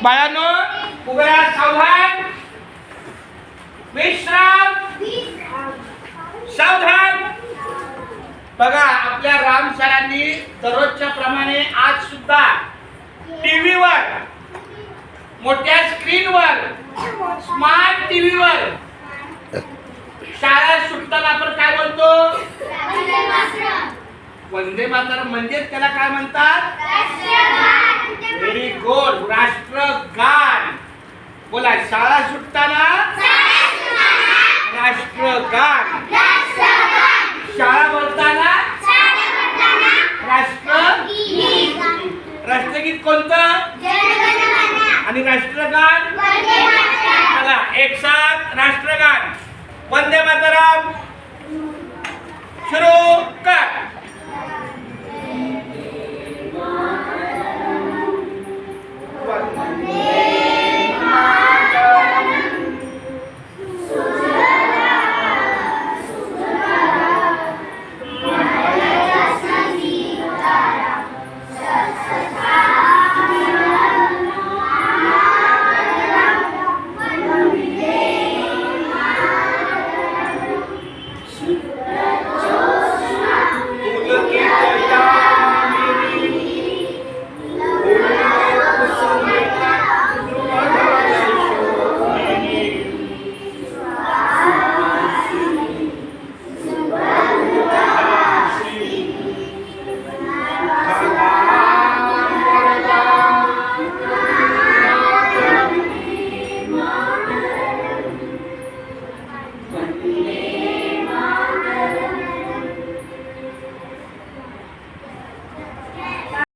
बाळांनो उभे राहा, सावधान, विश्राम, सावधान. बघा आपल्या राम सरांनी दररोजच्या प्रमाणे आज सुद्धा टीव्हीवर, मोठ्या स्क्रीनवर, स्मार्ट टीव्हीवर शाळा सुटताना आपण काय बोलतो? वंदे मातरम. म्हणजे त्याला काय म्हणतात? व्हेरी गुड, राष्ट्रगान. बोला, शाळा सुटताना राष्ट्रगान, शाळा बोलताना राष्ट्रगीत कोणतं आणि राष्ट्रगान? चला एक साथ राष्ट्रगान. वंदे मातरम सुरू कर.